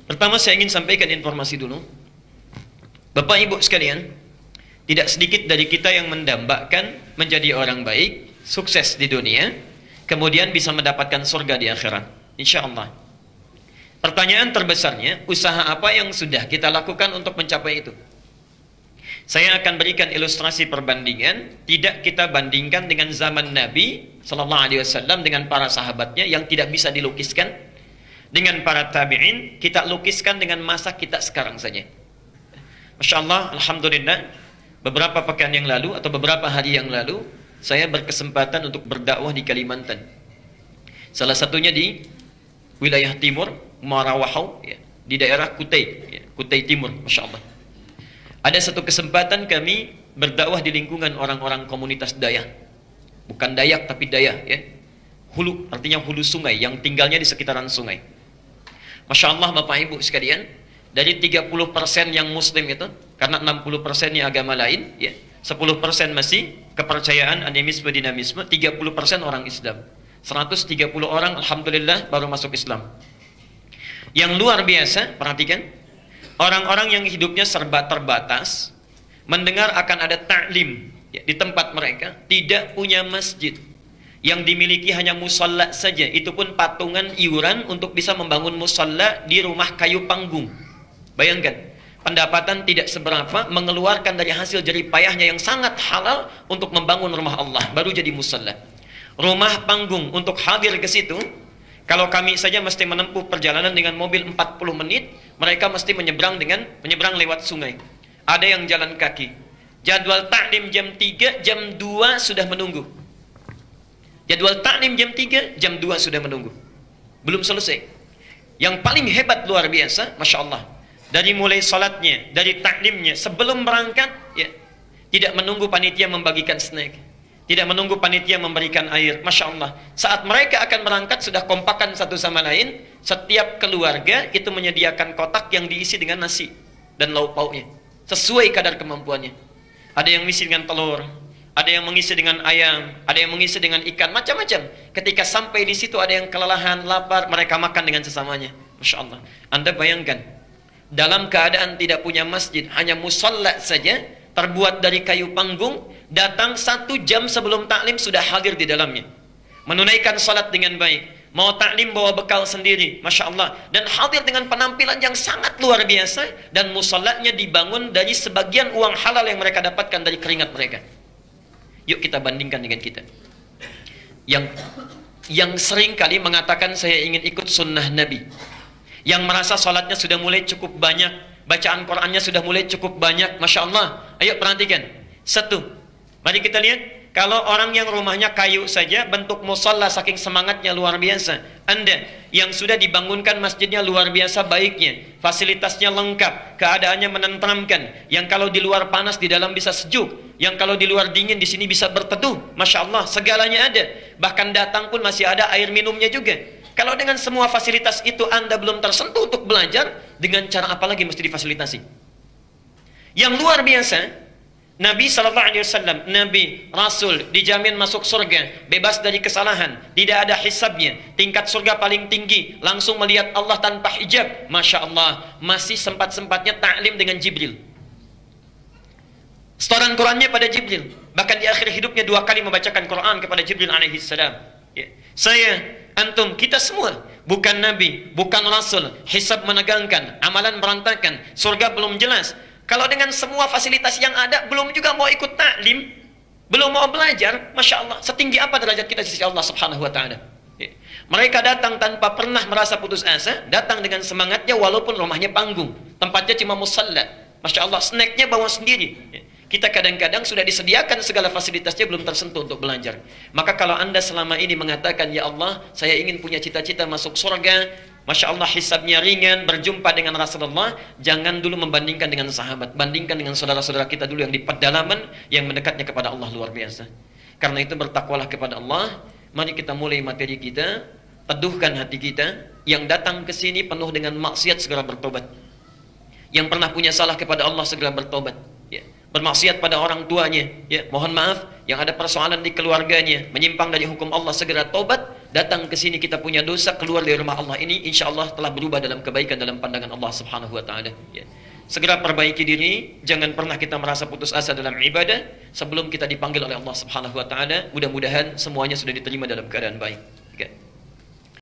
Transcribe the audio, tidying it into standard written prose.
Pertama saya ingin sampaikan informasi dulu. Bapak Ibu sekalian, tidak sedikit dari kita yang mendambakan menjadi orang baik, sukses di dunia, kemudian bisa mendapatkan surga di akhirat. Insya Allah. Pertanyaan terbesarnya, usaha apa yang sudah kita lakukan untuk mencapai itu? Saya akan berikan ilustrasi perbandingan. Tidak kita bandingkan dengan zaman Nabi Sallallahu Alaihi Wasallam dengan para sahabatnya yang tidak bisa dilukiskan, dengan para tabi'in kita lukiskan dengan masa kita sekarang saja. Masya Allah, Alhamdulillah, beberapa pekan yang lalu atau beberapa hari yang lalu saya berkesempatan untuk berdakwah di Kalimantan. Salah satunya di wilayah timur, Marawahau, ya, di daerah Kutai, ya, Kutai Timur, Masya Allah. Ada satu kesempatan kami berdakwah di lingkungan orang-orang komunitas Dayak. Bukan Dayak tapi Dayak, ya. Hulu, artinya hulu sungai, yang tinggalnya di sekitaran sungai. Masya Allah Bapak Ibu sekalian, dari 30% yang muslim itu, karena 60%-nya agama lain, ya, 10% masih kepercayaan animisme dinamisme, 30% orang Islam. 130 orang Alhamdulillah baru masuk Islam. Yang luar biasa, perhatikan, orang-orang yang hidupnya serba terbatas, mendengar akan ada ta'lim, ya, di tempat mereka, tidak punya masjid, yang dimiliki hanya musalla saja, itu pun patungan iuran untuk bisa membangun musalla di rumah kayu panggung. Bayangkan, pendapatan tidak seberapa, mengeluarkan dari hasil jerih payahnya yang sangat halal untuk membangun rumah Allah, baru jadi musalla. Rumah panggung untuk hadir ke situ, kalau kami saja mesti menempuh perjalanan dengan mobil 40 menit, mereka mesti menyeberang lewat sungai. Ada yang jalan kaki. Jadwal taklim jam 3, jam 2 sudah menunggu. Jadwal taklim jam 3, jam 2 sudah menunggu. Belum selesai. Yang paling hebat luar biasa, Masya Allah, dari mulai salatnya, dari taklimnya, sebelum berangkat, ya, tidak menunggu panitia membagikan snack, tidak menunggu panitia memberikan air. Masya Allah, saat mereka akan berangkat sudah kompakan satu sama lain. Setiap keluarga itu menyediakan kotak yang diisi dengan nasi dan lauk pauknya sesuai kadar kemampuannya. Ada yang mengisi dengan telur, ada yang mengisi dengan ayam, ada yang mengisi dengan ikan, macam-macam. Ketika sampai di situ ada yang kelelahan, lapar, mereka makan dengan sesamanya. Masya Allah. Anda bayangkan, dalam keadaan tidak punya masjid, hanya musalla saja, terbuat dari kayu panggung, datang 1 jam sebelum taklim sudah hadir di dalamnya, menunaikan salat dengan baik, mau taklim bawa bekal sendiri, Masya Allah, dan hadir dengan penampilan yang sangat luar biasa, dan musallanya dibangun dari sebagian uang halal yang mereka dapatkan dari keringat mereka. Yuk kita bandingkan dengan kita yang sering kali mengatakan saya ingin ikut sunnah Nabi, yang merasa salatnya sudah mulai cukup banyak, bacaan Qurannya sudah mulai cukup banyak, Masya Allah. Ayo perhatikan. Satu, mari kita lihat, kalau orang yang rumahnya kayu saja, bentuk musalla saking semangatnya luar biasa. Anda yang sudah dibangunkan masjidnya luar biasa baiknya, fasilitasnya lengkap, keadaannya menenteramkan, yang kalau di luar panas di dalam bisa sejuk, yang kalau di luar dingin di sini bisa berteduh, Masya Allah, segalanya ada. Bahkan datang pun masih ada air minumnya juga. Kalau dengan semua fasilitas itu Anda belum tersentuh untuk belajar, dengan cara apa lagi mesti difasilitasi? Yang luar biasa, Nabi SAW, Nabi, Rasul, dijamin masuk surga, bebas dari kesalahan, tidak ada hisabnya, tingkat surga paling tinggi, langsung melihat Allah tanpa hijab. Masya Allah, masih sempat-sempatnya taklim dengan Jibril. Setoran Qurannya pada Jibril. Bahkan di akhir hidupnya 2 kali membacakan Quran kepada Jibril alaihissalam. Ya. Saya, antum, kita semua bukan Nabi, bukan Rasul, hisab menegangkan, amalan berantakan, surga belum jelas. Kalau dengan semua fasilitas yang ada, belum juga mau ikut taklim, belum mau belajar, Masya Allah, setinggi apa derajat kita di sisi Allah Subhanahu Wa Taala? Ya. Mereka datang tanpa pernah merasa putus asa, datang dengan semangatnya walaupun rumahnya panggung, tempatnya cuma musalla, Masya Allah, snacknya bawa sendiri. Ya. Kita kadang-kadang sudah disediakan segala fasilitasnya, belum tersentuh untuk belajar. Maka kalau Anda selama ini mengatakan, ya Allah, saya ingin punya cita-cita masuk surga, Masya Allah, hisabnya ringan, berjumpa dengan Rasulullah, jangan dulu membandingkan dengan sahabat, bandingkan dengan saudara-saudara kita dulu yang di pedalaman, yang mendekatnya kepada Allah luar biasa. Karena itu bertakwalah kepada Allah. Mari kita mulai materi kita, teduhkan hati kita. Yang datang ke sini penuh dengan maksiat, segera bertobat. Yang pernah punya salah kepada Allah, segera bertobat. Ya. Bermaksiat pada orang tuanya, ya, mohon maaf, yang ada persoalan di keluarganya, menyimpang dari hukum Allah, segera taubat, datang ke sini kita punya dosa, keluar dari rumah Allah ini, insya Allah telah berubah dalam kebaikan dalam pandangan Allah Subhanahu wa taala. Ya. Segera perbaiki diri, jangan pernah kita merasa putus asa dalam ibadah sebelum kita dipanggil oleh Allah Subhanahu wa taala. Mudah-mudahan semuanya sudah diterima dalam keadaan baik.